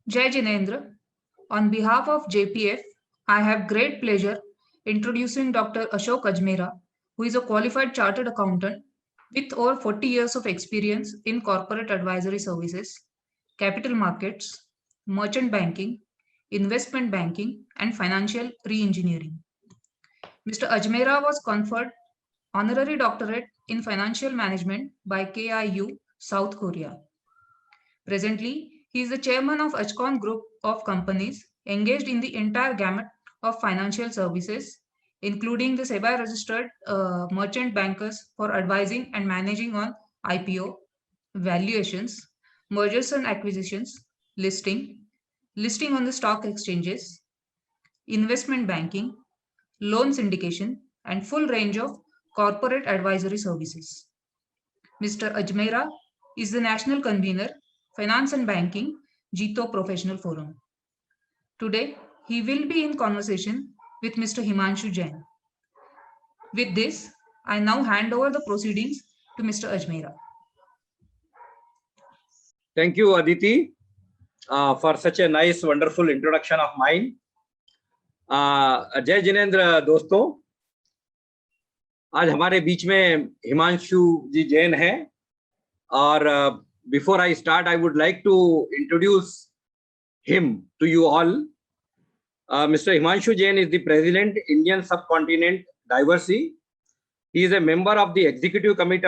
Jai Jinendra. On behalf of JPF, I have great pleasure introducing Dr. Ashok Ajmera, who is a qualified chartered accountant with over 40 years of experience in corporate advisory services, capital markets, merchant banking, investment banking, and financial re-engineering. Mr. Ajmera was conferred honorary doctorate in financial management by KIU, South Korea. Presently, he is the chairman of Ajcon Group of companies engaged in the entire gamut of financial services, including the SEBI registered merchant bankers for advising and managing on IPO, valuations, mergers and acquisitions, listing on the stock exchanges, investment banking, loan syndication, and full range of corporate advisory services. Mr. Ajmera is the national convener, Finance and Banking, Jito Professional Forum. Today, he will be in conversation with Mr. Himanshu Jain. With this, I now hand over the proceedings to Mr. Ajmera. Thank you, Aditi, for such a nice, wonderful introduction of mine. जय जिनेंद्र दोस्तों, आज हमारे बीच में हिमांशु जी जैन हैं और before I start, I would like to introduce him to you all. Mr. Himanshu Jain is the President, Indian Subcontinent Diversey. He is a member of the Executive Committee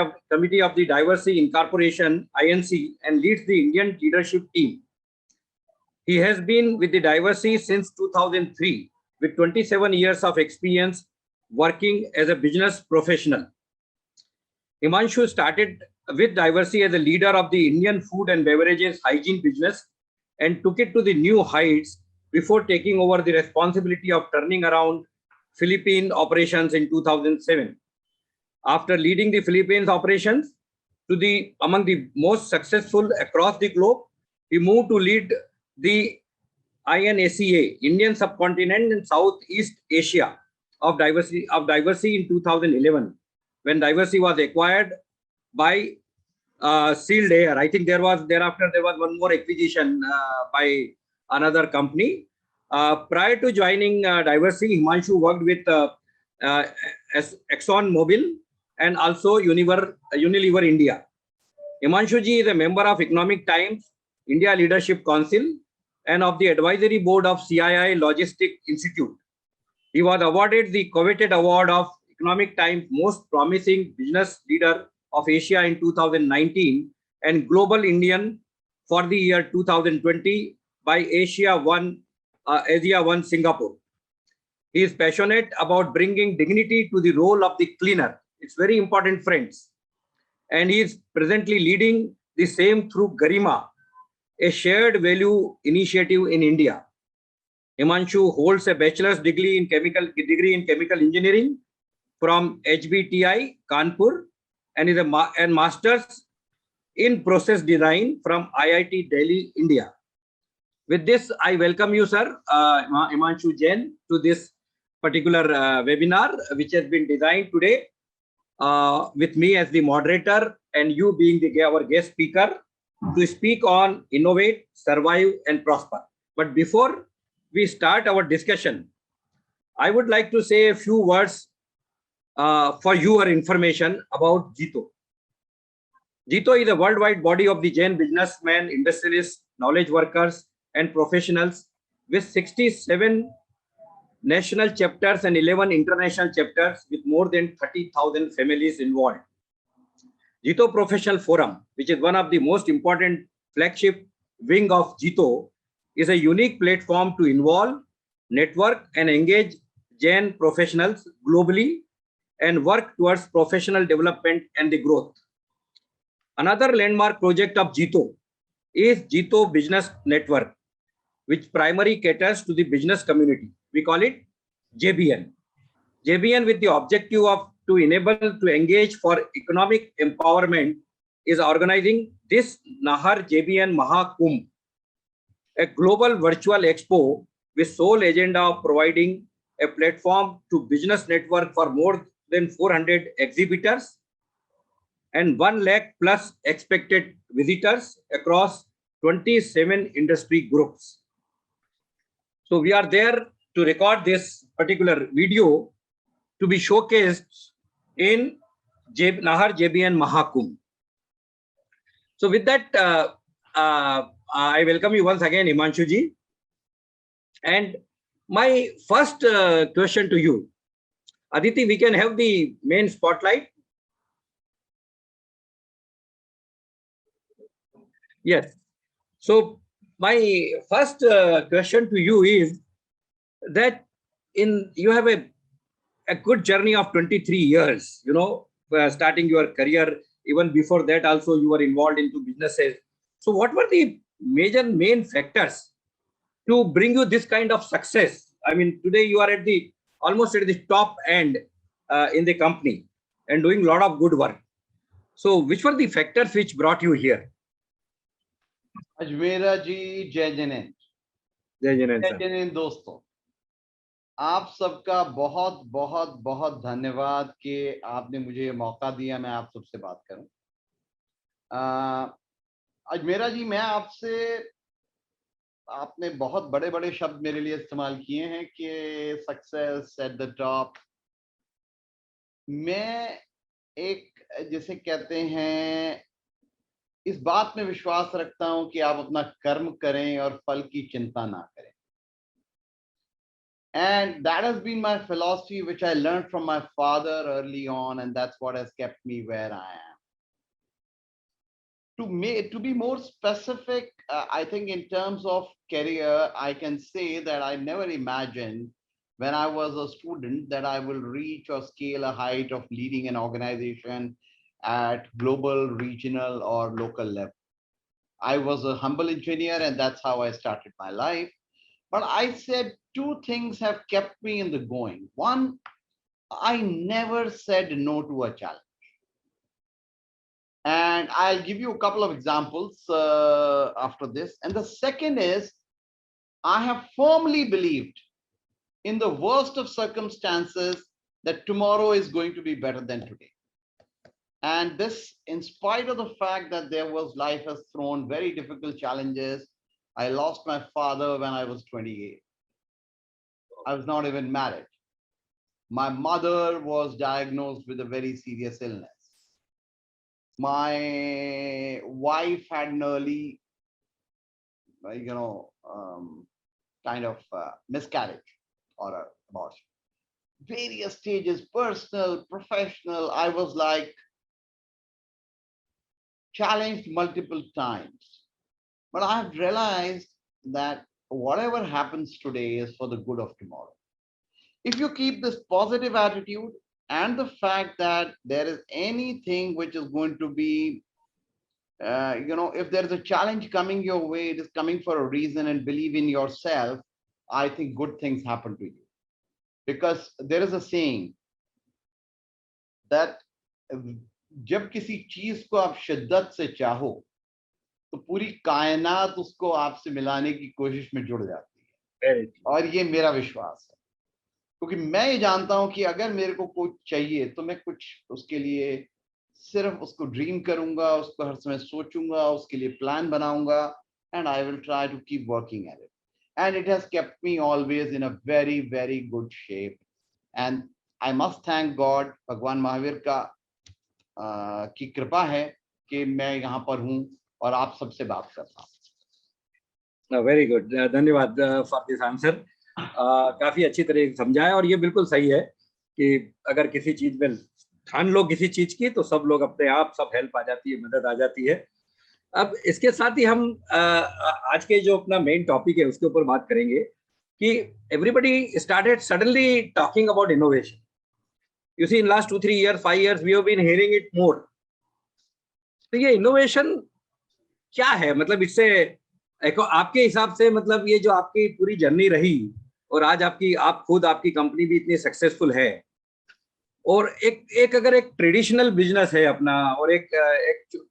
of the Diversey Incorporation, INC, and leads the Indian leadership team. He has been with the Diversey since 2003, with 27 years of experience working as a business professional. Himanshu started with Diversey as a leader of the Indian food and beverages hygiene business and took it to the new heights before taking over the responsibility of turning around Philippine operations in 2007. After leading the Philippines operations to among the most successful across the globe, he moved to lead the INACA, Indian Subcontinent and Southeast Asia of Diversey in 2011, when Diversey was acquired by Sealed Air. I think thereafter there was one more acquisition by another company. Prior to joining Diversey, Himanshu worked with Exxon Mobil and also Unilever India. Himanshu ji is a member of Economic Times, India Leadership Council, and of the advisory board of CII Logistic Institute. He was awarded the coveted award of Economic Times Most Promising Business Leader of Asia in 2019 and Global Indian for the year 2020 by Asia One Singapore. He is passionate about bringing dignity to the role of the cleaner. It's very important, friends. And he is presently leading the same through Garima, a shared value initiative in India. Himanshu holds a bachelor's degree in chemical engineering from HBTI Kanpur and is a master's in process design from IIT Delhi, India. With this, I welcome you, sir, Himanshu Jain, to this particular webinar, which has been designed today with me as the moderator and you being our guest speaker to speak on innovate, survive, and prosper. But before we start our discussion, I would like to say a few words for your information about Jito. Jito is a worldwide body of the Jain businessmen, industrialists, knowledge workers, and professionals with 67 national chapters and 11 international chapters with more than 30,000 families involved. Jito Professional Forum, which is one of the most important flagship wing of Jito, is a unique platform to involve, network, and engage Jain professionals globally and work towards professional development and the growth. Another landmark project of Jito is Jito Business Network, which primarily caters to the business community. We call it JBN. JBN, with the objective of to enable to engage for economic empowerment, is organizing this Nahar JBN Mahakumbh, a global virtual expo with sole agenda of providing a platform to business network for more than 400 exhibitors and 1 lakh plus expected visitors across 27 industry groups. So we are there to record this particular video to be showcased in Nahar JBN Mahakumbh. So with that, I welcome you once again, Himanshu ji. And my first question to you, Aditi, we can have the main spotlight. Yes. So my first question to you is that you have a good journey of 23 years, starting your career. Even before that also you were involved into businesses. So what were the main factors to bring you this kind of success? I mean, today you are almost at the top end in the company and doing a lot of good work. So which were the factors which brought you here? Ajmera जी, जय जिनेंद्र। जय जिनेंद्र जय जिनेंद्र दोस्तों, आप सबका बहुत बहुत बहुत धन्यवाद कि आपने मुझे ये मौका दिया मैं आप सबसे बात करूं। अजमेरा जी, मैं आपने बहुत बड़े बड़े शब्द मेरे लिए इस्तेमाल किए हैं कि सक्सेस एट द टॉप। मैं एक जिसे कहते हैं इस बात में विश्वास रखता हूं कि आप अपना कर्म करें और फल की चिंता ना करें। And that has been my philosophy, which I learned from my father early on, and that's what has kept me where I am. To be more specific, I think in terms of career, I can say that I never imagined when I was a student that I will reach or scale a height of leading an organization at global, regional, or local level. I was a humble engineer, and that's how I started my life. But I said two things have kept me in the going. One, I never said no to a challenge. And I'll give you a couple of examples after this. And the second is, I have firmly believed in the worst of circumstances that tomorrow is going to be better than today. And this, in spite of the fact that life has thrown very difficult challenges. I lost my father when I was 28. I was not even married. My mother was diagnosed with a very serious illness. My wife had an early, kind of miscarriage or abortion. Various stages, personal, professional. I was like challenged multiple times. But I have realized that whatever happens today is for the good of tomorrow. If you keep this positive attitude and the fact that there is anything which is going to be, if there is a challenge coming your way, it is coming for a reason, and believe in yourself, I think good things happen to you. Because there is a saying that जब किसी चीज को आप शिद्दत से चाहो तो पूरी कायनात उसको आपसे मिलाने की कोशिश में जुड़ जाती है। और ये मेरा विश्वास है, क्योंकि मैं ये जानता हूं कि अगर मेरे को कुछ चाहिए तो मैं कुछ उसके लिए सिर्फ उसको ड्रीम करूंगा, उसको हर समय सोचूंगा, उसके लिए प्लान बनाऊंगा, and I will try to keep working at it. And it has kept me always in a very, very good shape. And I must thank God, भगवान महावीर की कृपा है कि मैं यहाँ पर हूँ और आप सबसे बात कर रहा हूँ। वेरी गुड, धन्यवाद फॉर दिस आंसर। काफी अच्छी तरह समझाया, और ये बिल्कुल सही है कि अगर किसी चीज में ठान लो किसी चीज की तो सब लोग अपने आप, सब हेल्प आ जाती है, मदद आ जाती है। अब इसके साथ ही हम आज के जो अपना मेन टॉपिक है उसके ऊपर बात करेंगे कि everybody started suddenly talking about innovation. You see in last 2-3 years, 5 years we have been hearing it more. तो ये इनोवेशन क्या है, मतलब इससे आपके हिसाब से, मतलब ये जो आपकी पूरी जर्नी रही और आज आप खुद आपकी कंपनी भी इतनी सक्सेसफुल है, और अगर एक ट्रेडिशनल बिजनेस है अपना और एक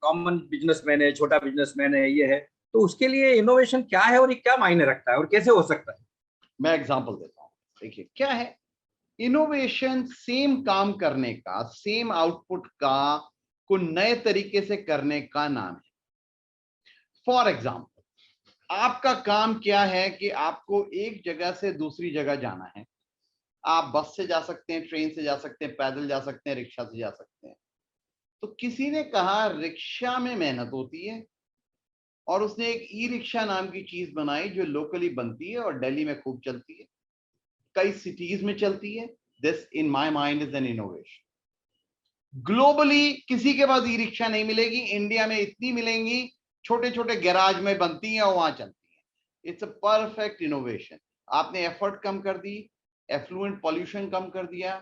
कॉमन बिजनेसमैन है, छोटा बिजनेसमैन है, ये है, तो उसके लिए इनोवेशन क्या है और ये क्या मायने रखता है और कैसे हो सकता है? मैं एग्जांपल देता हूँ। देखिए क्या है इनोवेशन, सेम काम करने का, सेम आउटपुट का को नए तरीके से करने का नाम है। फॉर एग्जाम्पल, आपका काम क्या है कि आपको एक जगह से दूसरी जगह जाना है। आप बस से जा सकते हैं, ट्रेन से जा सकते हैं, पैदल जा सकते हैं, रिक्शा से जा सकते हैं। तो किसी ने कहा रिक्शा में मेहनत होती है, और उसने एक ई रिक्शा नाम की चीज बनाई जो लोकली बनती है और दिल्ली में खूब चलती है, कई सिटीज में चलती है। This in my mind is an innovation. Globally किसी के पास ई रिक्शा नहीं मिलेगी, इंडिया में इतनी मिलेंगी, छोटे छोटे गैराज में बनती हैं और वहां चलती हैं। It's a perfect innovation. आपने एफर्ट कम कर दी, एफ्लुएंट पॉल्यूशन कम कर दिया।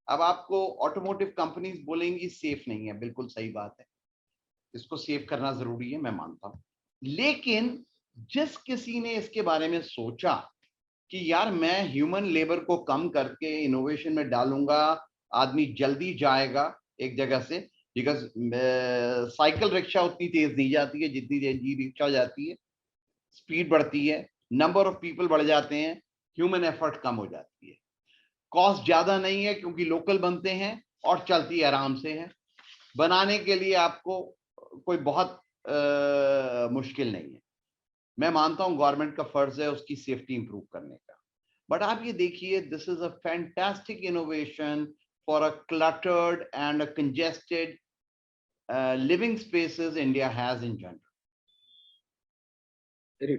अब आपको ऑटोमोटिव कंपनीज बोलेंगी सेफ नहीं है, बिल्कुल सही बात है, इसको सेव करना जरूरी है, मैं मानता हूं। लेकिन जिस किसी ने इसके बारे में सोचा कि यार मैं ह्यूमन लेबर को कम करके इनोवेशन में डालूंगा, आदमी जल्दी जाएगा एक जगह से, बिकॉज साइकिल रिक्शा उतनी तेज नहीं जाती है जितनी तेज ई रिक्शा जाती है, स्पीड बढ़ती है, नंबर ऑफ पीपल बढ़ जाते हैं, ह्यूमन एफर्ट कम हो जाती है, कॉस्ट ज्यादा नहीं है क्योंकि लोकल बनते हैं और चलती आराम से है। बनाने के लिए आपको कोई बहुत मुश्किल नहीं है। मैं मानता हूं गवर्नमेंट का फर्ज है उसकी सेफ्टी इंप्रूव करने का, बट आप ये देखिए, this is a fantastic innovation for a cluttered and a congested living spaces India has in general.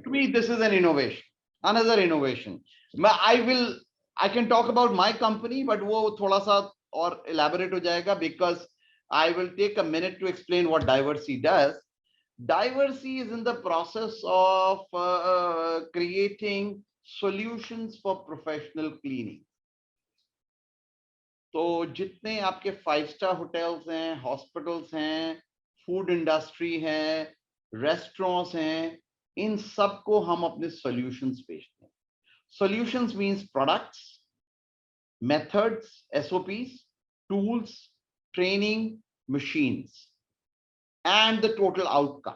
To me, this is an innovation, another innovation. I can talk about my company, but वो थोड़ा सा और elaborate हो जाएगा, because I will take a minute to explain what Diversey does. Diversey is in the process of creating solutions for professional cleaning. तो जितने आपके five-star hotels हैं, हॉस्पिटल्स हैं, फूड इंडस्ट्री है, रेस्टोरेंट्स हैं, इन सबको हम अपने सॉल्यूशंस बेचते हैं। Solutions means products, methods, SOPs, tools, training, machines and the total outcome,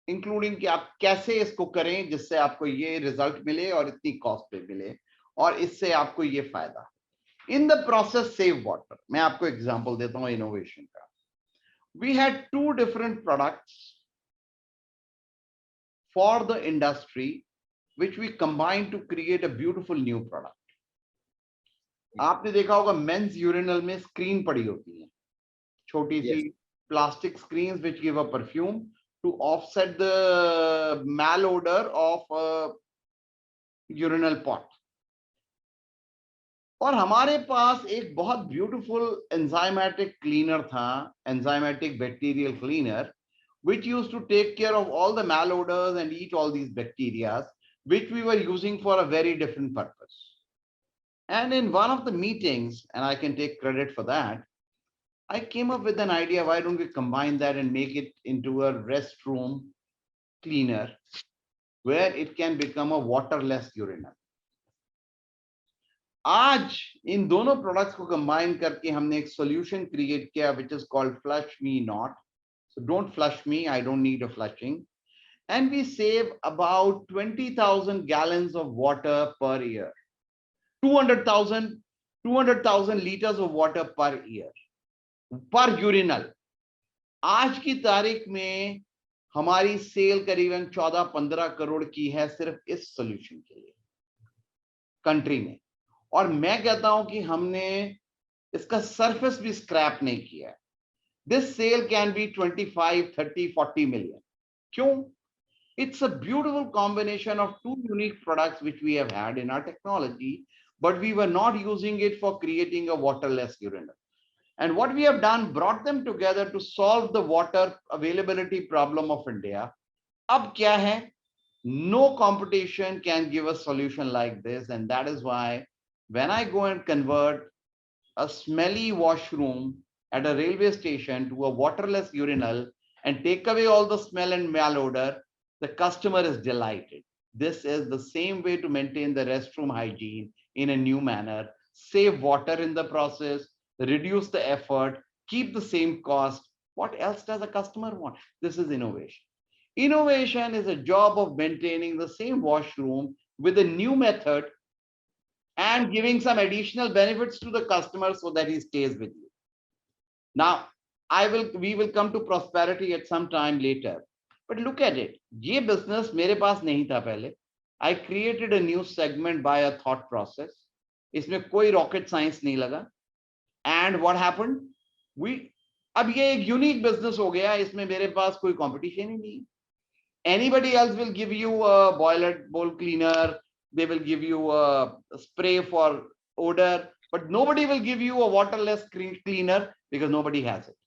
including कि आप कैसे इसको करें जिससे आपको ये रिजल्ट मिले और इतनी कॉस्ट पे मिले और इससे आपको ये फायदा। In the process save water. मैं आपको एग्जांपल देता हूं इनोवेशन का। We had 2 different products for the industry which we combine to create a beautiful new product. आपने देखा होगा मेंस यूरिनल में स्क्रीन पड़ी होती है, छोटी सी plastic screen which give a perfume to offset the malodor of urinal pot. और हमारे पास एक बहुत ब्यूटीफुल एंजाइमेटिक क्लीनर था, enzymatic bacterial cleaner, which used to take care of all the malodors and eat all these bacteria, which we were using for a very different purpose. And in one of the meetings, and I can take credit for that, I came up with an idea, why don't we combine that and make it into a restroom cleaner where it can become a waterless urinal. आज इन दोनों products को combine करके हमने एक solution create किया which is called Flush Me Not. So don't flush me, I don't need a flushing. And we save about 20,000 gallons of water per year. 200,000 liters of water per year. पर urinal. आज की तारीख में हमारी cell करीबन 14-15 करोड़ की है सिर्फ इस सॉल्यूशन के लिए कंट्री में, और मैं कहता हूं कि हमने इसका सरफेस भी स्क्रैप नहीं किया। This sale can be 25, 30, 40 million. क्यों? It's a beautiful combination of 2 unique products which we have had in our technology, but we were not using it for creating a waterless urinal. And what we have done, brought them together to solve the water availability problem of India. Ab kya hai? No competition can give a solution like this. And that is why when I go and convert a smelly washroom at a railway station to a waterless urinal and take away all the smell and malodor, the customer is delighted. This is the same way to maintain the restroom hygiene in a new manner, save water in the process, reduce the effort, keep the same cost. What else does a customer want? This is innovation. Innovation is a job of maintaining the same washroom with a new method and giving some additional benefits to the customer so that he stays with you. Now, we will come to prosperity at some time later. But look at it, ये business मेरे पास नहीं था पहले. I created a new segment by a thought process. इसमें कोई rocket science नहीं लगा. एंड व्हाट हैपेंड, वी, अब ये एक यूनिक बिजनेस हो गया, इसमें मेरे पास कोई कंपटीशन ही नहीं. Anybody else will give you a bowl cleaner, they will give you a spray for odor, but nobody will give you a waterless cleaner because nobody has it.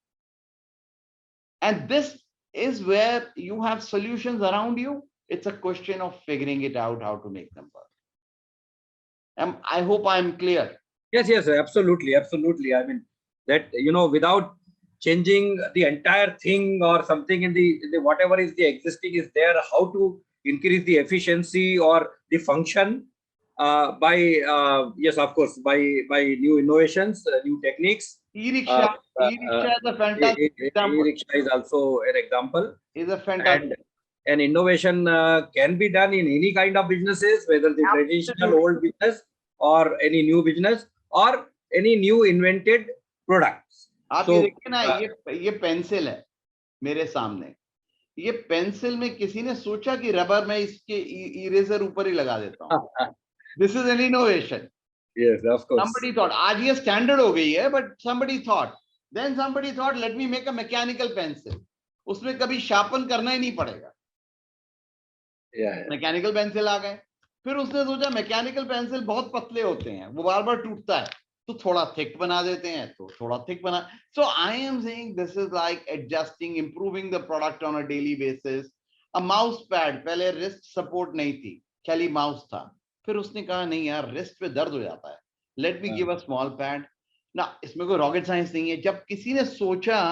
And this is where you have solutions around you. It's a question of figuring it out, how to make them work. I hope I'm clear. Yes, yes, absolutely, absolutely. I mean, that, without changing the entire thing or something in the whatever is the existing is there, how to increase the efficiency or the function by yes, of course, by new innovations, new techniques. E-rickshaw is a fantastic example. E-rickshaw is also an example. Is a fantastic. And innovation can be done in any kind of businesses, whether the traditional old business or any new business or any new invented products. आप ये देखिए ना, ये pencil है मेरे सामने. ये pencil में किसी ने सोचा कि रबर में इसके इरेजर ऊपर ही लगा देता हूँ. This is an innovation. Yes, of course. Somebody thought, आज ये स्टैंडर्ड हो गई है, but somebody thought, then somebody thought, let me make a mechanical pencil. उसमें कभी शार्पन करना ही नहीं पड़ेगा. मैकेनिकल पेंसिल आ गए. फिर उसने सोचा मैकेनिकल पेंसिल बहुत पतले होते हैं, वो बार बार टूटता है, तो थोड़ा थिक बना देते हैं, तो थोड़ा थिक बना. So I am saying this is like adjusting, improving the product on a daily basis. A mouse pad, पहले रिस्ट सपोर्ट नहीं थी, खाली माउस था. फिर उसने कहा नहीं यार, रिस्ट पे दर्द हो जाता है, let me give a small pad. ना, इसमें कोई रॉकेट साइंस नहीं है. जब किसी ने सोचा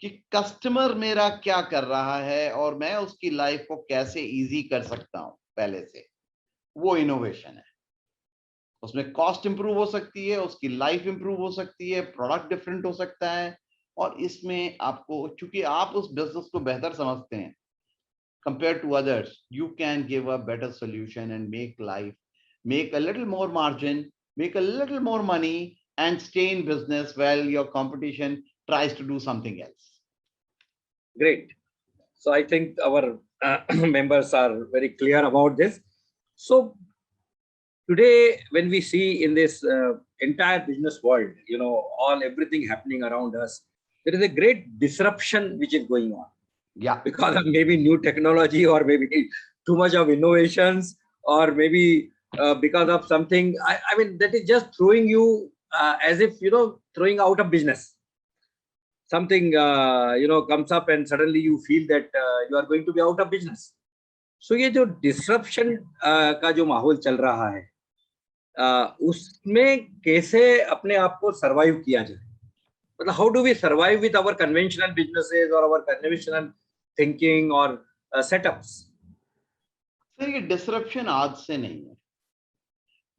कि कस्टमर मेरा क्या कर रहा है और मैं उसकी लाइफ को कैसे इजी कर सकता हूं पहले से, वो इनोवेशन है. उसमें कॉस्ट इंप्रूव हो सकती है, उसकी लाइफ इंप्रूव हो सकती है, प्रोडक्ट डिफरेंट हो सकता है. और इसमें आपको, चूंकि आप उस बिजनेस को बेहतर समझते हैं compared to others, you can give a better solution and make life, make a little more margin, make a little more money, and stay in business while your competition tries to do something else. Great. So I think our members are very clear about this. So today, when we see in this entire business world, everything happening around us, there is a great disruption which is going on. Yeah. Because of maybe new technology, or maybe too much of innovations, or maybe because of something. I mean, that is just throwing you as if, throwing out of business. Something, comes up and suddenly you feel that you are going to be out of business. So ये जो disruption का जो माहौल चल रहा है, उसमें कैसे अपने आप को survive किया जाए? मतलब how do we survive with our conventional businesses or our conventional thinking or setups? Sir, ये डिसरप्शन आज से नहीं है.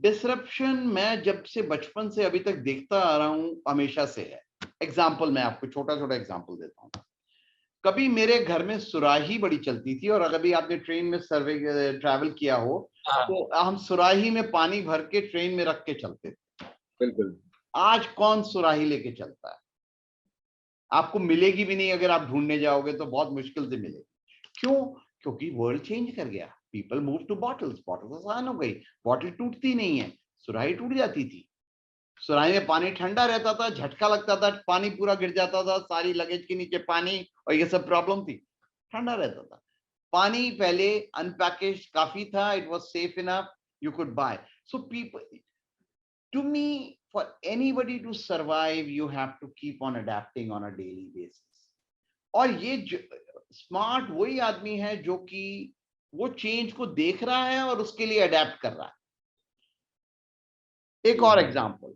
डिसरप्शन मैं जब से बचपन से अभी तक देखता आ रहा हूं, हमेशा से है. एग्जाम्पल मैं आपको छोटा छोटा एग्जाम्पल देता हूं. कभी मेरे घर में सुराही बड़ी चलती थी, और कभी आपने ट्रेन में ट्रैवल किया हो तो हम सुराही में पानी भर के ट्रेन में रख के चलते थे. बिल्कुल. आज कौन सुराही लेके चलता है? आपको मिलेगी भी नहीं. अगर आप ढूंढने जाओगे तो बहुत मुश्किल से मिलेगी. क्यों? क्योंकि वर्ल्ड चेंज कर गया. People move two bottles. Bottle आसान हो गई. बॉटल टूटती नहीं है, सुराही टूट जाती थी. सुराही में पानी ठंडा रहता था, झटका लगता था, पानी पूरा गिर जाता था, सारी लगेज के नीचे पानी, और ये सब प्रॉब्लम थी. ठंडा रहता था पानी. पहले अनपैकेज काफी था. It was safe enough, you could buy. So people, to me, for anybody to survive, you have to keep on adapting on a daily basis. और ये स्मार्ट वही आदमी है जो कि वो चेंज को देख रहा है और उसके लिए अडेप्ट कर रहा है. एक और एग्जांपल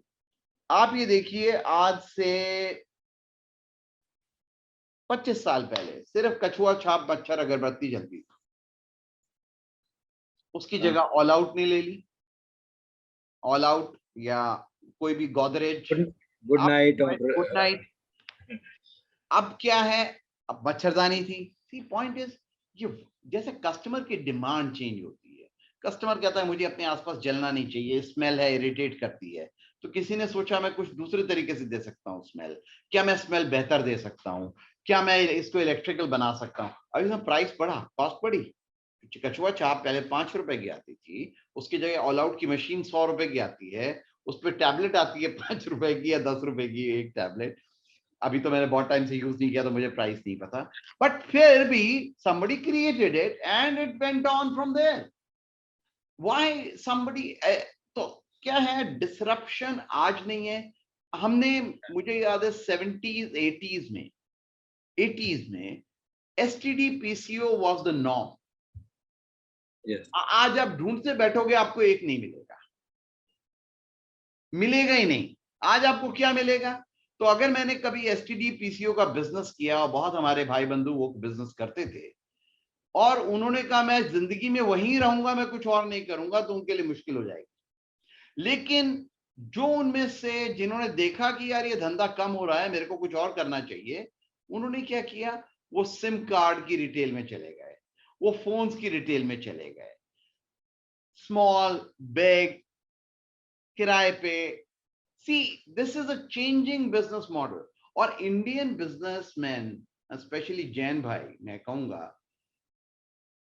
आप ये देखिए. आज से 25 साल पहले सिर्फ कछुआ छाप मच्छर अगरबत्ती जलती थी. उसकी जगह ऑल आउट ने ले ली. ऑल आउट या कोई भी गोदरेज, गुड नाइट. अब क्या है? अब मच्छरदानी थी. सी पॉइंट इज, ये जैसे कस्टमर की डिमांड चेंज होती है. कस्टमर कहता है मुझे अपने आसपास जलना नहीं चाहिए, स्मेल है, इरिटेट करती है. तो किसी ने सोचा मैं कुछ दूसरे तरीके से दे सकता हूँ स्मेल. क्या मैं स्मेल बेहतर दे सकता हूँ? क्या मैं इसको इलेक्ट्रिकल बना सकता हूँ? अभी इसमें प्राइस बढ़ा, कॉस्ट बढ़ी। कछुआ छाप पहले 5 रुपए की आती थी, उसकी जगह ऑल आउट की मशीन 100 रुपए की आती है, उस पर टैबलेट आती है 5 रुपए की या 10 रुपए की एक टैबलेट। अभी तो मैंने बहुत टाइम से यूज नहीं किया तो मुझे प्राइस नहीं पता, बट फिर भी somebody created it and it went on from there. Why somebody तो क्या है, डिसरप्शन आज नहीं है। हमने, मुझे याद है 70s 80s में STD PCO was the norm. Yes. आज आप ढूंढते बैठोगे आपको एक नहीं मिलेगा, मिलेगा ही नहीं। आज आपको क्या मिलेगा? तो अगर मैंने कभी STD PCO का बिजनेस किया, और बहुत हमारे भाई बंधु वो बिजनेस करते थे, और उन्होंने कहा मैं जिंदगी में वहीं रहूंगा, मैं कुछ और नहीं करूंगा, तो उनके लिए मुश्किल हो जाएगी। लेकिन जो उनमें से जिन्होंने देखा कि यार ये धंधा कम हो रहा है, मेरे को कुछ और करना चाहिए, उन्होंने क्या किया, वो सिम कार्ड की रिटेल में चले गए, वो फोन्स की रिटेल में चले गए, स्मॉल बिग किराए पे। See this is a changing business model. और इंडियन बिजनेसमैन, स्पेशली जैन भाई, मैं कहूंगा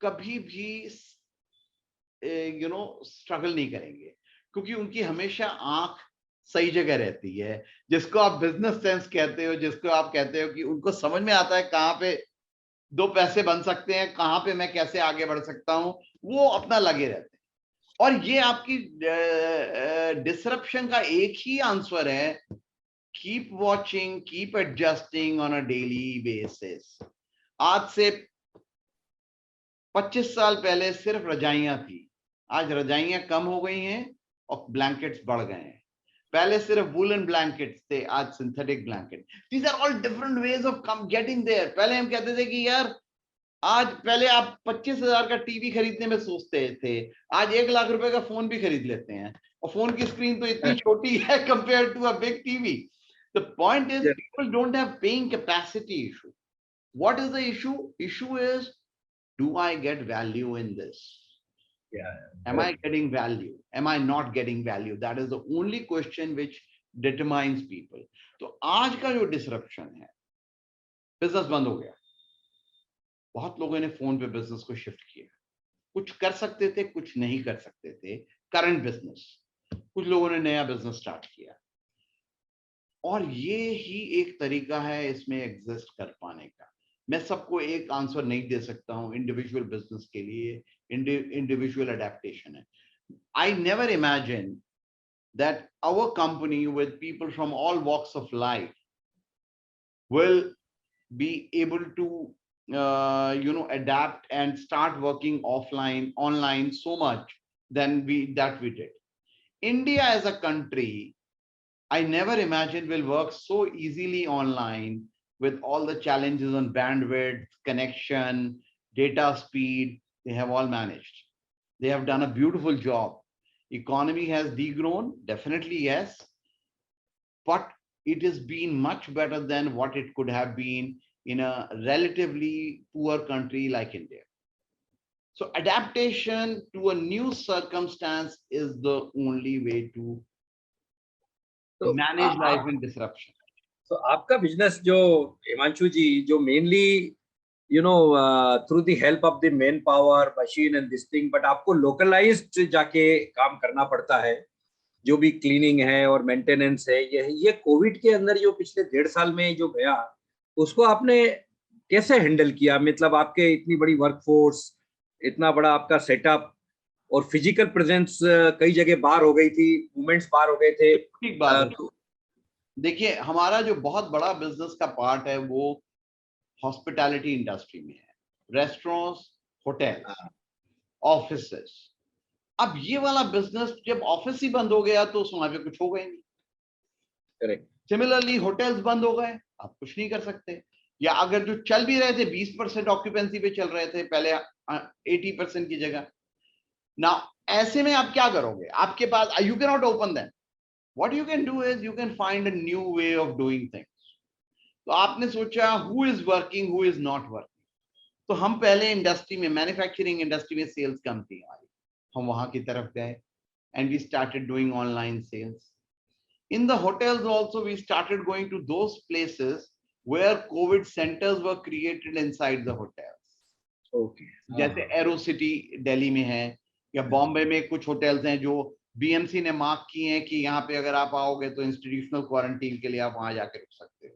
कभी भी स्ट्रगल नहीं करेंगे, क्योंकि उनकी हमेशा आंख सही जगह रहती है। जिसको आप बिजनेस सेंस कहते हो, जिसको आप कहते हो कि उनको समझ में आता है कहाँ पे 2 पैसे बन सकते हैं, कहाँ पे मैं कैसे आगे बढ़ सकता हूं, वो अपना लगे रहते हैं। और ये आपकी डिसरप्शन का एक ही आंसर है, keep watching, keep adjusting on a daily basis. आज से 25 साल पहले सिर्फ रजाइयां थी, आज रजाइयां कम हो गई हैं और ब्लैंकेट्स बढ़ गए हैं। पहले सिर्फ वूलन ब्लैंकेट्स थे, आज synthetic blanket. These are all different ways of getting there. पहले हम कहते थे कि यार आज, पहले आप 25,000 का टीवी खरीदने में सोचते थे, आज 1 लाख रुपए का फोन भी खरीद लेते हैं, और फोन की स्क्रीन तो इतनी छोटी है compare to a big TV. The point is people don't have paying capacity issue. What is the issue? Issue is, do I get value in this? Yeah. Am I getting value? Am I not getting value? That is the only question which determines people. तो आज का जो disruption है, business बंद हो गया, बहुत लोगों ने फोन पे बिजनेस को शिफ्ट किया। कुछ कर सकते थे, कुछ नहीं कर सकते थे करंट बिजनेस, कुछ लोगों ने नया बिजनेस स्टार्ट किया। और ये ही एक तरीका है इसमें एग्जिस्ट कर पाने का। मैं सबको एक आंसर नहीं दे सकता हूं, इंडिविजुअल बिजनेस के लिए इंडिविजुअल अडेप्टेशन है। I never imagine that our company with people from all walks of life will be able to adapt and start working online so much than we did. India as a country, I never imagined will work so easily online with all the challenges on bandwidth, connection, data speed. They have all managed. They have done a beautiful job. Economy has degrown, definitely yes, but it has been much better than what it could have been in a relatively poor country like India. So adaptation to a new circumstance is the only way to manage life in disruption. तो आपका business जो हिमांशु जी, जो mainly through the help of the man power machine and this thing, but आपको localised जाके काम करना पड़ता है, जो भी क्लीनिंग है और मेंटेनेंस है, ये कोविड के अंदर जो पिछले 1.5 साल में जो गया, उसको आपने कैसे हैंडल किया? मतलब आपके इतनी बड़ी वर्कफोर्स, इतना बड़ा आपका सेटअप और फिजिकल प्रेजेंस कई जगह बाहर हो गई थी, मूवमेंट्स बाहर हो गए थे। ठीक बात है। देखिए, हमारा जो बहुत बड़ा बिजनेस का पार्ट है वो हॉस्पिटैलिटी इंडस्ट्री में है, रेस्टोरेंट्स, होटल, ऑफिसेस। अब ये वाला बिजनेस जब ऑफिस ही बंद हो गया तो उसमें पे कुछ हो गया नहीं। करेक्ट। सिमिलरली होटल्स बंद हो गए, आप कुछ नहीं कर सकते। या अगर जो चल भी रहे थे 20% ऑक्यूपेंसी पे चल रहे थे पहले 80% की जगह, ना ऐसे में आप क्या करोगे? आपके पास you can not open them. What you can do is you can find a new way of doing things. तो आपने सोचा who is working, who is not working. तो हम पहले इंडस्ट्री में, मैन्युफैक्चरिंग इंडस्ट्री में सेल्स कम थी हमारी, हम वहां की तरफ गए and we started doing online sales. In the hotels also we started going to those places where COVID centers were created inside the hotels. Okay. जैसे एरो सिटी दिल्ली में है, या बॉम्बे में कुछ होटल्स हैं जो बीएमसी ने मार्क किए हैं कि यहाँ पे अगर आप आओगे तो इंस्टीट्यूशनल क्वारंटीन के लिए आप वहां जाके रुक सकते हो,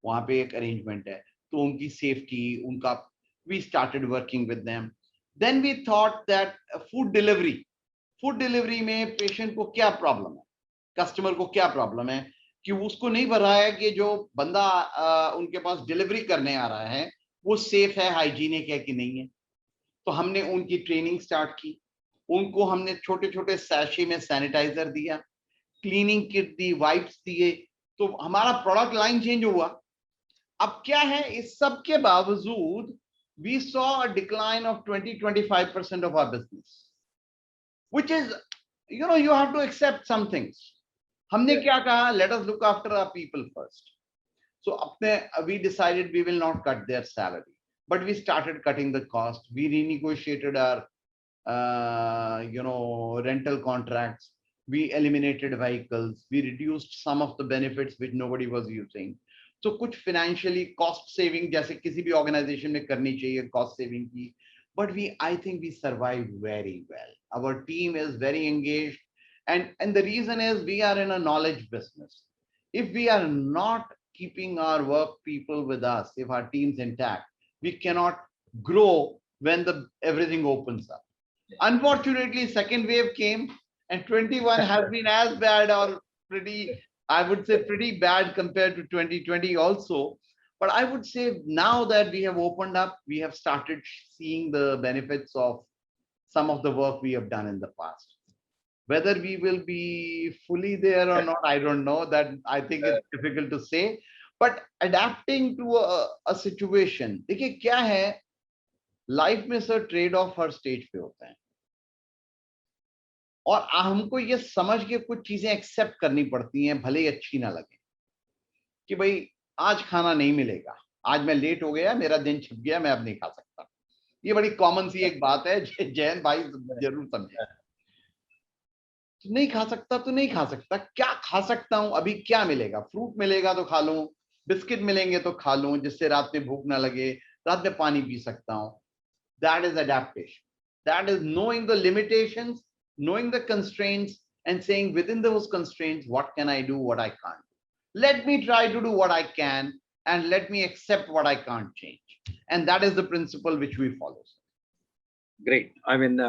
वहां पे एक अरेंजमेंट है, तो उनकी सेफ्टी, उनका, we started working with them. Then we thought that food delivery में पेशेंट को क्या प्रॉब्लम है, कस्टमर को क्या प्रॉब्लम है कि उसको नहीं पता है कि जो बंदा उनके पास डिलीवरी करने आ रहा है वो सेफ है, हाइजीनिक है कि नहीं है. तो हमने उनकी ट्रेनिंग स्टार्ट की, उनको हमने छोटे छोटे सैशे में सैनिटाइजर दिया, क्लीनिंग किट दी, वाइप्स दिए, तो हमारा प्रोडक्ट लाइन चेंज हुआ. अब क्या है, इस सब के बावजूद we saw a decline of 20-25% of our business, which is, you have to accept some things. हमने क्या कहा, let us look after our people first. So we decided we will not cut their salary, but we started cutting the cost. We renegotiated our rental contracts. We eliminated vehicles. We reduced some of the benefits which nobody was using. So कुछ financially cost saving जैसे किसी भी organization में करनी चाहिए cost saving की, but I think we survived very well. Our team is very engaged, and the reason is we are in a knowledge business. If we are not keeping our work people with us, if our team's intact, we cannot grow when everything opens up. Unfortunately, second wave came, and 21 has been as bad, or I would say pretty bad compared to 2020 also. But I would say now that we have opened up, we have started seeing the benefits of some of the work we have done in the past. Whether we will be fully there or not, I don't know. That I think it's difficult to say. But adapting to a situation, देखिए क्या है, life में sir trade of her stage पे होता है, और हमको ये समझ के कुछ चीजें एक्सेप्ट करनी पड़ती हैं, भले ही अच्छी ना लगे, कि भाई आज खाना नहीं मिलेगा, आज मैं लेट हो गया, मेरा दिन छिप गया, मैं अब नहीं खा सकता. ये बड़ी कॉमन सी एक बात है, जैन भाई जरूर समझे. तो नहीं खा सकता तो नहीं खा सकता, क्या खा सकता हूं, अभी क्या मिलेगा, फ्रूट मिलेगा तो खा लूं, बिस्किट मिलेंगे तो खा लूं, जिससे रात में भूख ना लगे, रात में पानी पी सकता हूं. That is adaptation. That is knowing the limitations, knowing the constraints, and saying within those constraints, what can I do, what I can't do. Let me try to do what I can, and let me accept what I can't change. And that is the principle which we follow. Great. I mean,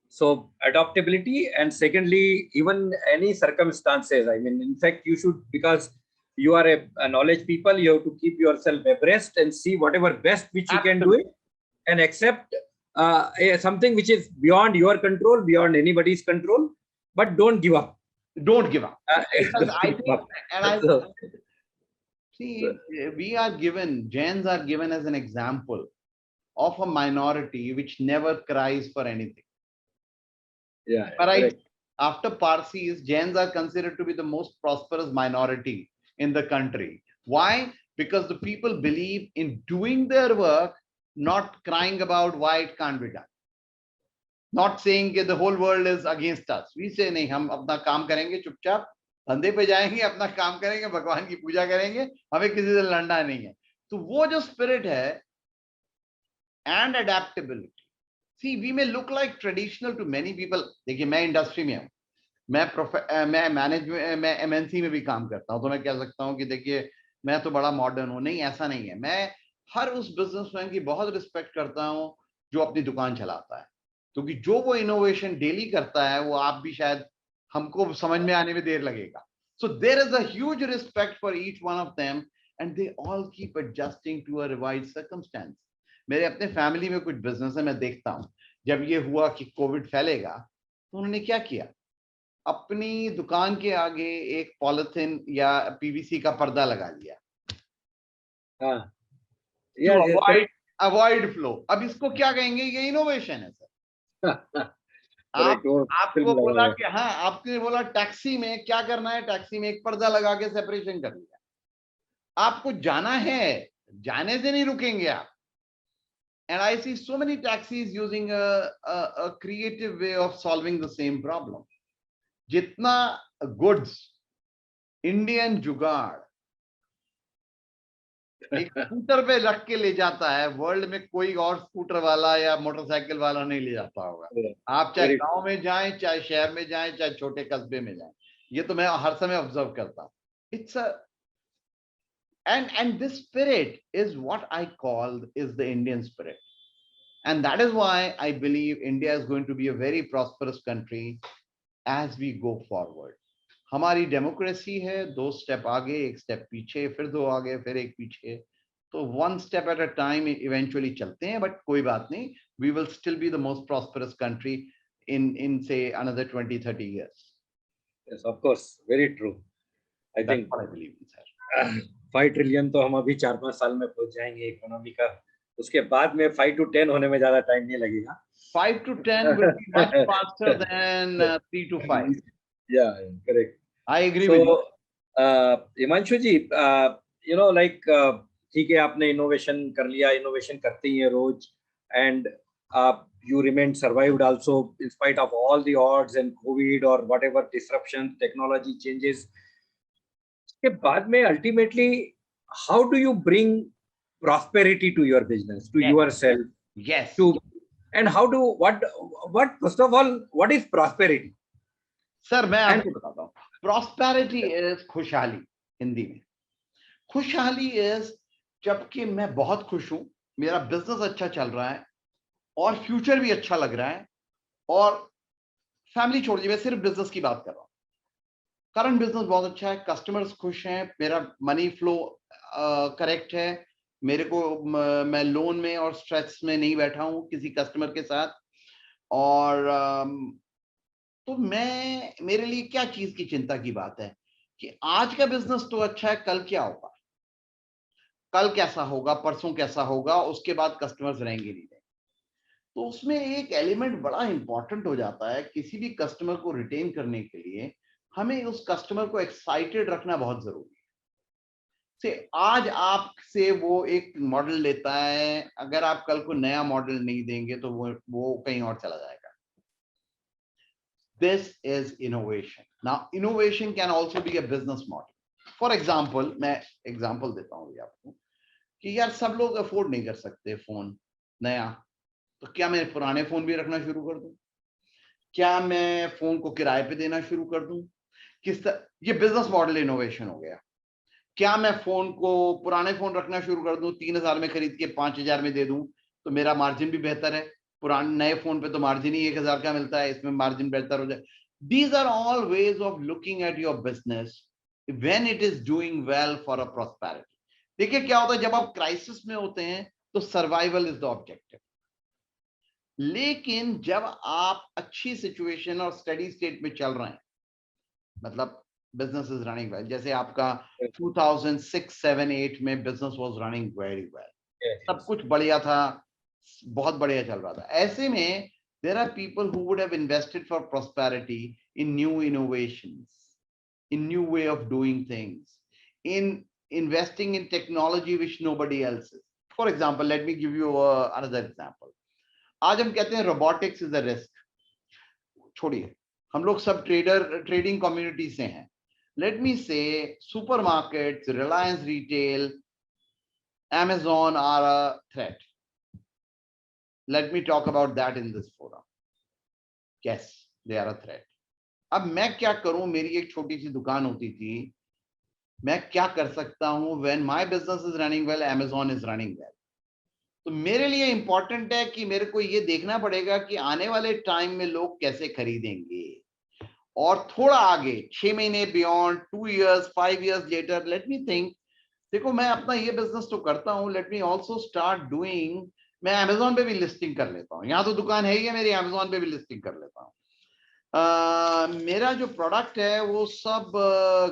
so adaptability, and secondly, even any circumstances. I mean, in fact, you should, because you are a knowledge people, you have to keep yourself abreast and see whatever best which you can do it, and accept something which is beyond your control, beyond anybody's control, but don't give up. Don't give up. See, we are given, Jains are given as an example of a minority which never cries for anything. Yeah. But after Parsis, Jains are considered to be the most prosperous minority in the country. Why? Because the people believe in doing their work, not crying about why it can't be done. Not saying that the whole world is against us. We say, नहीं, हम अपना काम करेंगे, चुपचाप धंधे पे जाएंगे, अपना काम करेंगे, भगवान की पूजा करेंगे, हमें किसी से लड़ना नहीं है. तो वो जो spirit है, and adaptability. See, we may look like traditional to many people. देखिए, मैं इंडस्ट्री में हूँ, मैं मैनेजमेंट, मैं एमएनसी में भी काम करता हूँ, तो मैं कह सकता हूँ कि देखिए मैं तो बड़ा मॉडर्न हूँ. नहीं, ऐसा नहीं है. मैं हर उस बिजनेसमैन की बहुत रिस्पेक्ट करता हूँ जो अपनी दुकान चलाता है, क्योंकि जो वो इनोवेशन डेली करता है वो आप भी शायद हमको समझ में आने में देर लगेगा. So there is a huge respect for each one of them, and they all keep adjusting to a revised circumstance. मेरे अपने फैमिली में कुछ बिजनेस है, मैं देखता हूँ, जब ये हुआ कि कोविड फैलेगा तो उन्होंने क्या किया, अपनी दुकान के आगे एक पॉलिथीन या पीवीसी का पर्दा लगा लिया. Avoid flow. अब इसको क्या कहेंगे, ये इनोवेशन है सर. आपको बोला कि हाँ, आपने बोला टैक्सी में क्या करना है, टैक्सी में एक पर्दा लगा के सेपरेशन कर लिया. आपको जाना है, जाने से नहीं रुकेंगे आप. And I see so many taxis using a creative way of solving the same problem. Jitna goods, Indian jugaad, एक स्कूटर पे रख के ले जाता है, वर्ल्ड में कोई और स्कूटर वाला या मोटरसाइकिल वाला नहीं ले जाता होगा। आप चाहे गांव में जाएं, चाहे शहर में जाएं, चाहे छोटे कस्बे में जाएं, ये तो मैं हर समय ऑब्जर्व करता। It's a and this spirit is what I call is the Indian spirit, and that is why I believe India is going to be a very prosperous country as we go forward. हमारी democracy है, 2 step आगे 1 step पीछे, फिर 2 आगे फिर 1 पीछे, तो 1 step at a time eventually चलते हैं, बट कोई बात नहीं, we will still be the most prosperous country in say another 20-30 years. Yes, of course, very true. I That's think what I believe in, sir. 5 trillion तो हम अभी 4-5 साल में पहुंच जाएंगे इकोनॉमी का, उसके बाद में 5 to 10 होने में ज्यादा टाइम नहीं लगेगा। 5 to 10 will be much faster than 3 to 5. Yeah, correct. I agree with you. Himanshu ji, like ठीक है, आपने इनोवेशन कर लिया, इनोवेशन करते ही है रोज, and you remained survived also in spite of all the odds and COVID or whatever disruptions, technology changes. के बाद में ultimately how do you bring prosperity to your business, to yourself? Yes. And how do what first of all, what is prosperity? Sir मैं आपको बताता हूँ, prosperity is खुशहाली। हिंदी में खुशहाली इज जबकि मैं बहुत खुश हूं, मेरा बिजनेस अच्छा चल रहा है और फ्यूचर भी अच्छा लग रहा है, और फैमिली छोड़ दी, मैं सिर्फ बिजनेस की बात कर रहा हूँ। करंट बिजनेस बहुत अच्छा है, कस्टमर्स खुश हैं, मेरा मनी फ्लो करेक्ट है, मेरे को मैं लोन में और स्ट्रेस में नहीं बैठा हूं किसी कस्टमर के साथ, और तो मैं, मेरे लिए क्या चीज की चिंता की बात है कि आज का बिजनेस तो अच्छा है, कल क्या होगा, कल कैसा होगा, परसों कैसा होगा, उसके बाद कस्टमर्स रहेंगे नहीं रहेंगे। तो उसमें एक एलिमेंट बड़ा इंपॉर्टेंट हो जाता है, किसी भी कस्टमर को रिटेन करने के लिए हमें उस कस्टमर को एक्साइटेड रखना बहुत जरूरी है। से आज आपसे वो एक मॉडल लेता है, अगर आप कल को नया मॉडल नहीं देंगे तो वो कहीं और चला जाएगा। This is innovation. Now, innovation can also be a business model. For example, मैं एग्जाम्पल देता हूँ आपको कि यार सब लोग अफोर्ड नहीं कर सकते फोन नया, तो क्या मैं पुराने फोन भी रखना शुरू कर दूं? क्या मैं फोन को किराए पे देना शुरू कर दूं? ये बिजनेस मॉडल इनोवेशन हो गया। क्या मैं फोन को, पुराने फोन रखना शुरू कर दूं, 3000 में खरीद के 5000 में दे दूं, तो मेरा मार्जिन भी बेहतर है। पुराने नए फोन पे तो मार्जिन ही 1000 का मिलता है, इसमें मार्जिन बेहतर हो जाए। These are all ways of looking at your business when it is doing well for a prosperity. देखिए क्या होता है, जब आप क्राइसिस में होते हैं तो सर्वाइवल इज द ऑब्जेक्टिव, लेकिन जब आप अच्छी सिचुएशन और स्टडी स्टेट में चल रहे हैं, मतलब बिजनेस इज रनिंग वेल, जैसे आपका 2006, 7, 8 में business was running very well, सब कुछ बढ़िया था, बहुत बढ़िया चल रहा था, ऐसे में there are people who would have invested for prosperity in new innovations, in new way of doing things, in investing in technology which nobody else is. For example, let me give you another example. आज हम कहते हैं robotics is a risk. छोड़िए, हम लोग सब trading community से हैं. Let me say supermarkets, Reliance Retail, Amazon are a threat. Let me talk about that in this forum. Yes, they are a threat. अब मैं क्या करूं, मेरी एक छोटी सी दुकान होती थी, मैं क्या कर सकता हूं? When my business is running well, Amazon is running well. तो मेरे लिए इंपॉर्टेंट है कि मेरे को ये देखना पड़ेगा कि आने वाले टाइम में लोग कैसे खरीदेंगे, और थोड़ा आगे 6 महीने beyond, 2 years, 5 years later, let me think. देखो मैं अपना ये बिजनेस तो करता हूं, let me also start doing, मैं अमेजोन पे भी लिस्टिंग कर लेता हूँ, यहाँ तो दुकान है ही है मेरी, अमेजोन पे भी लिस्टिंग कर लेता हूँ। मेरा जो प्रोडक्ट है वो सब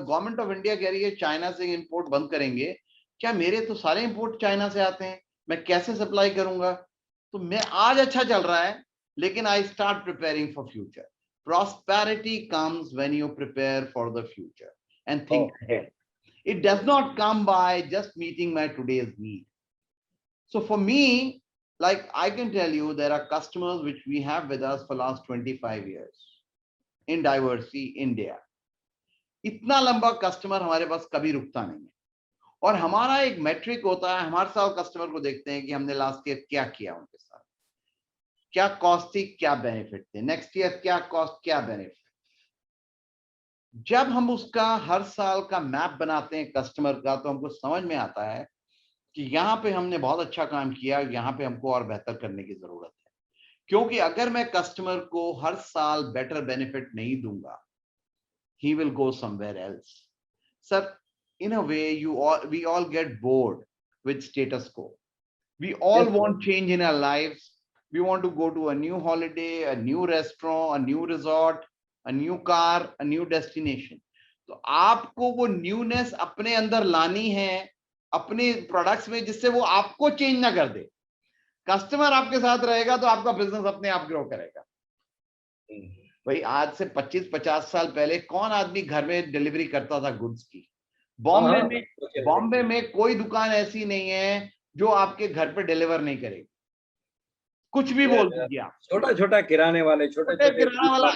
गवर्नमेंट ऑफ इंडिया कह रही है चाइना से इंपोर्ट बंद करेंगे, क्या मेरे तो सारे इंपोर्ट चाइना से आते हैं, मैं कैसे सप्लाई करूंगा? तो मैं आज अच्छा चल रहा है, लेकिन I start preparing for future. Prosperity comes when you prepare for the future and think ahead. It does not come by just meeting my today's need. So for me, like I can tell you, there are customers which we have with us for last 25 years in Diversity India. इतना लंबा customer हमारे पास कभी रुकता नहीं है, और हमारा एक मैट्रिक होता है, हमारे साथ कस्टमर को देखते हैं कि हमने लास्ट ईयर क्या किया उनके साथ, क्या कॉस्ट थी, क्या बेनिफिट थे, नेक्स्ट ईयर क्या कॉस्ट, क्या बेनिफिट। जब हम उसका हर साल का मैप बनाते हैं कस्टमर का, तो हमको समझ में आता है कि यहाँ पे हमने बहुत अच्छा काम किया, यहाँ पे हमको और बेहतर करने की जरूरत है। क्योंकि अगर मैं कस्टमर को हर साल बेटर बेनिफिट नहीं दूंगा, he will go somewhere else. Sir, in a way, we all get bored with status quo. We all Yes, want change in our lives. We want to go to a new holiday, a new restaurant, a new resort, a new car, a new destination. तो आपको वो newness अपने अंदर लानी है अपने products में, जिससे वो आपको चेंज ना कर दे। कस्टमर आपके साथ रहेगा तो आपका बिजनेस अपने आप ग्रो करेगा। भाई आज से 25-50 साल पहले कौन आदमी घर में डिलीवरी करता था गुड्स की? बॉम्बे में कोई दुकान ऐसी नहीं है जो आपके घर पे डिलीवर नहीं करेगी, कुछ भी बोल दीजिए आप। छोटा छोटा किराने वाले, छोटे किराना वाला,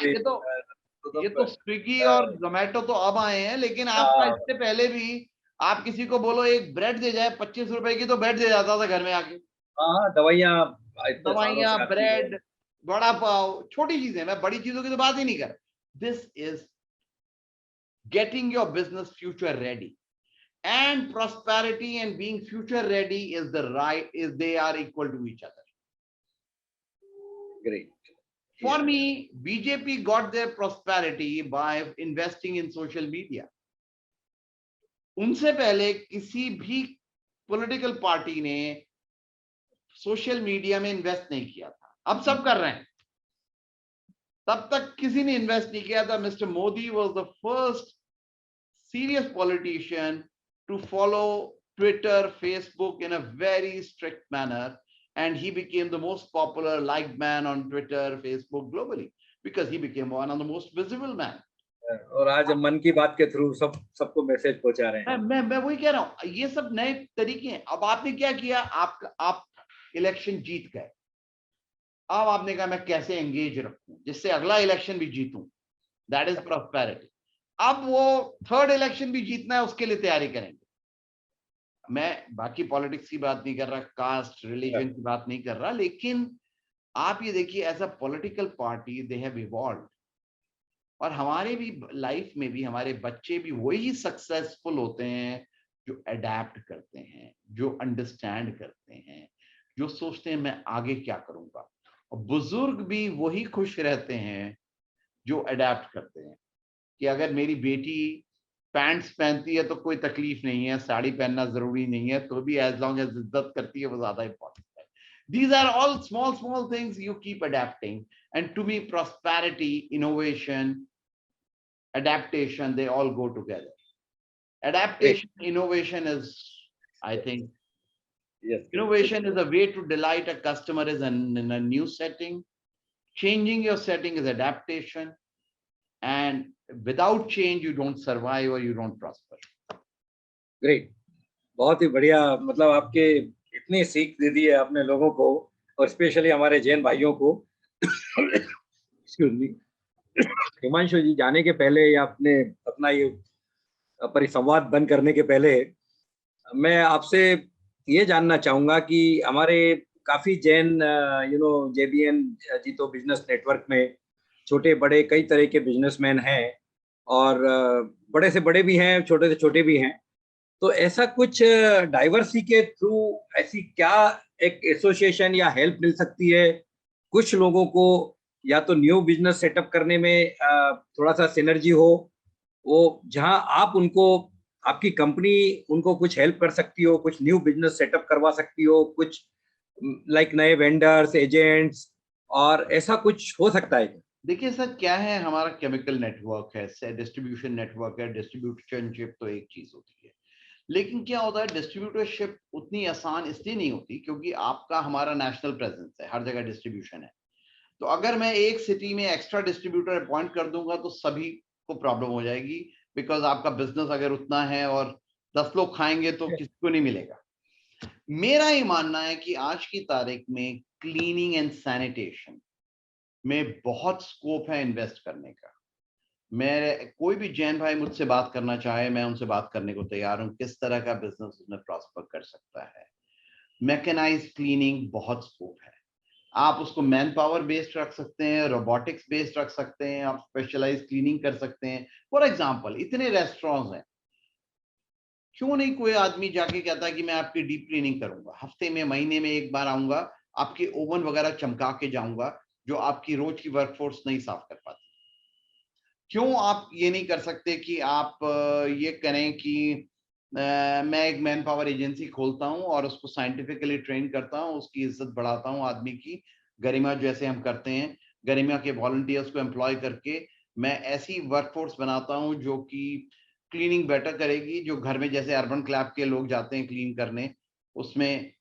ये तो स्विगी और जोमेटो तो अब आए हैं, लेकिन आपका इससे पहले भी आप किसी को बोलो एक ब्रेड दे जाए 25 रुपए की, तो ब्रेड दे जाता था घर में आके। दवाइयाँ, ब्रेड, बड़ा पाव, छोटी चीजें, मैं बड़ी चीजों की तो बात ही नहीं कर। This is getting your business future ready, and prosperity and being future ready is they are equal to each other. Great. For me, BJP got their prosperity by investing in social media. उनसे पहले किसी भी political party ने social media में invest नहीं किया था, अब सब कर रहे हैं। तब तक किसी ने इन्वेस्ट नहीं किया था। Mister Modi was the first serious politician to follow Twitter, Facebook in a very strict manner, and he became the most popular liked man on Twitter, Facebook globally because he became one of the most visible man. और आज मन की बात के through सबको message पहुंचा रहे हैं। मैं वही कह रहा हूँ, ये सब नए तरीके हैं। अब आपने क्या किया, आप इलेक्शन जीत गए, अब आपने कहा मैं कैसे एंगेज रखूं जिससे अगला इलेक्शन भी जीतूं, दैट इज प्रॉस्पेरिटी। अब वो थर्ड इलेक्शन भी जीतना है, उसके लिए तैयारी करेंगे। मैं बाकी पॉलिटिक्स की बात नहीं कर रहा, कास्ट रिलीजन की बात नहीं कर रहा, लेकिन आप ये देखिए as a political party they have evolved. और हमारे भी लाइफ में भी हमारे बच्चे भी वही सक्सेसफुल होते हैं जो अडेप्ट करते हैं, जो अंडरस्टैंड करते हैं, जो सोचते हैं मैं आगे क्या करूंगा। और बुजुर्ग भी वही खुश रहते हैं जो अडेप्ट करते हैं कि अगर मेरी बेटी पैंट्स पहनती है तो कोई तकलीफ नहीं है, साड़ी पहनना जरूरी नहीं है, तो भी एज लॉन्ग एज इज्जत करती है वो ज्यादा इंपॉर्टेंट है। These are all small things you keep adapting, and to me prosperity, innovation, adaptation, they all go together. Adaptation, innovation is, I think, yes, innovation is a way to delight a customer is in a new setting. Changing your setting is adaptation, and without change you don't survive or you don't prosper. Great. बहुत ही बढ़िया, मतलब आपके इतनी सीख दे दी है आपने लोगों को, और स्पेशली हमारे जैन भाइयों को। Excuse me. हिमांशु जी जाने के पहले या अपना ये परिसंवाद बंद करने के पहले मैं आपसे ये जानना चाहूंगा कि हमारे काफी जैन JBN जी तो बिजनेस नेटवर्क में छोटे बड़े कई तरह के बिजनेसमैन हैं, और बड़े से बड़े भी हैं, छोटे से छोटे भी हैं। तो ऐसा कुछ डाइवर्सिटी के थ्रू ऐसी क्या एक एसोसिएशन या हेल्प मिल सकती है कुछ लोगों को, या तो न्यू बिजनेस सेटअप करने में थोड़ा सा सिनर्जी हो, वो जहां आप उनको, आपकी कंपनी उनको कुछ हेल्प कर सकती हो, कुछ न्यू बिजनेस सेटअप करवा सकती हो, कुछ लाइक नए वेंडर्स, एजेंट्स, और ऐसा कुछ हो सकता है? देखिए सर, क्या है, हमारा केमिकल नेटवर्क है, डिस्ट्रीब्यूशन नेटवर्क है। डिस्ट्रीब्यूशनशिप तो एक चीज होती है, लेकिन क्या होता है डिस्ट्रीब्यूटरशिप उतनी आसान इसलिए नहीं होती क्योंकि आपका हमारा नेशनल प्रेजेंस है, हर जगह डिस्ट्रीब्यूशन है। तो अगर मैं एक सिटी में एक्स्ट्रा डिस्ट्रीब्यूटर अपॉइंट कर दूंगा तो सभी को प्रॉब्लम हो जाएगी, बिकॉज आपका बिजनेस अगर उतना है और 10 लोग खाएंगे तो किसी को नहीं मिलेगा। मेरा ये मानना है कि आज की तारीख में क्लीनिंग एंड सैनिटेशन में बहुत स्कोप है इन्वेस्ट करने का। मेरे कोई भी जैन भाई मुझसे बात करना चाहे, मैं उनसे बात करने को तैयार हूँ, किस तरह का बिजनेस उसमें प्रॉस्पर कर सकता है। मैकेनाइज्ड क्लीनिंग बहुत स्कोप है, आप उसको मैन पावर बेस्ड रख सकते हैं, रोबोटिक्स बेस्ड रख सकते हैं, आप स्पेशलाइज्ड क्लीनिंग कर सकते हैं। फॉर एग्जांपल इतने रेस्टोरेंट्स हैं, क्यों नहीं कोई आदमी जाके कहता है कि मैं आपकी डीप क्लीनिंग करूंगा, हफ्ते में महीने में एक बार आऊंगा, आपके ओवन वगैरह चमका के जाऊंगा जो आपकी रोज की वर्कफोर्स नहीं साफ कर पाती। क्यों आप ये नहीं कर सकते कि आप ये करें कि मैं एक मैन पावर एजेंसी खोलता हूं और उसको साइंटिफिकली ट्रेन करता हूं, उसकी इज्जत बढ़ाता हूं, आदमी की गरिमा जैसे हम करते हैं, गरिमा के वॉलंटियर्स को एम्प्लॉय करके मैं ऐसी वर्कफोर्स बनाता हूं जो कि क्लीनिंग बेटर करेगी, जो घर में जैसे अर्बन क्लैब के लोग जाते हैं क्लीन करने, उसमें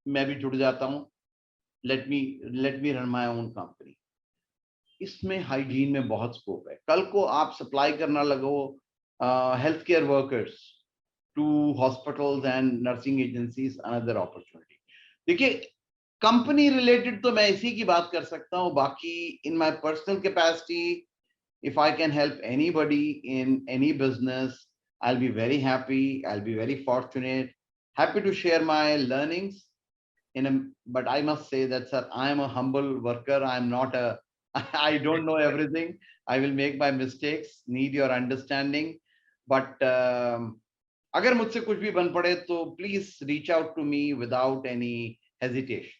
मैं भी जुड़ जाता हूं। Let me run my own company. इसमें हाइजीन में बहुत स्कोप है। कल को आप सप्लाई करना लगो health care workers to hospitals and nursing agencies, another opportunity. देखिए कंपनी रिलेटेड तो मैं इसी की बात कर सकता हूँ, बाकी in my personal capacity if I can help anybody in any business, I'll be very happy, I'll be very fortunate, happy to share my learnings but I must say that, sir, I am a humble worker, I'm not a I don't know everything, I will make my mistakes, need your understanding, but अगर मुझसे कुछ भी बन पड़े तो please reach out to me without any hesitation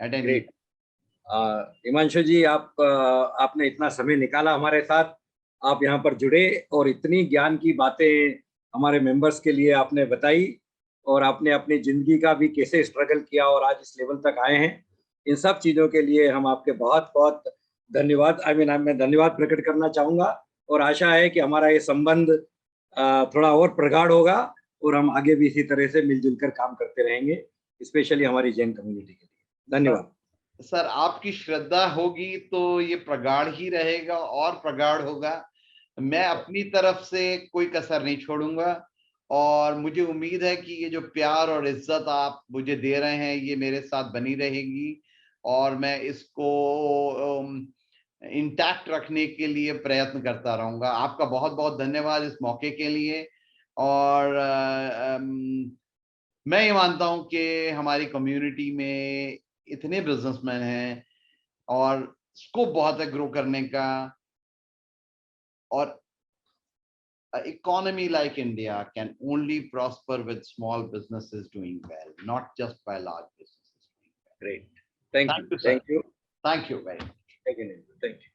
at any time. Himanshu जी, आपने इतना समय निकाला हमारे साथ, आप यहाँ पर जुड़े और इतनी ज्ञान की बातें हमारे मेंबर्स के लिए आपने बताई, और आपने अपनी जिंदगी का भी कैसे स्ट्रगल किया और आज इस लेवल तक आए हैं, इन सब चीज़ों के लिए हम आपके बहुत बहुत धन्यवाद मैं धन्यवाद प्रकट करना चाहूँगा। और आशा है कि हमारा ये संबंध थोड़ा और प्रगाढ़ होगा और हम आगे भी इसी तरह से मिलजुल कर काम करते रहेंगे, स्पेशली हमारी जैन कम्युनिटी के लिए। धन्यवाद सर, आपकी श्रद्धा होगी तो ये प्रगाढ़ ही रहेगा और प्रगाढ़ होगा। मैं अपनी तरफ से कोई कसर नहीं छोड़ूंगा और मुझे उम्मीद है कि ये जो प्यार और इज्जत आप मुझे दे रहे हैं ये मेरे साथ बनी रहेगी और मैं इसको इंटैक्ट रखने के लिए प्रयत्न करता रहूंगा। आपका बहुत बहुत धन्यवाद इस मौके के लिए। और मैं ये मानता हूं कि हमारी कम्युनिटी में इतने बिजनेसमैन हैं और स्कोप बहुत है ग्रो करने का, और economy like India can only prosper with small businesses doing well, not just by large businesses doing well. Great. Thank you. Thank you, sir. Thank you very much. Thank you.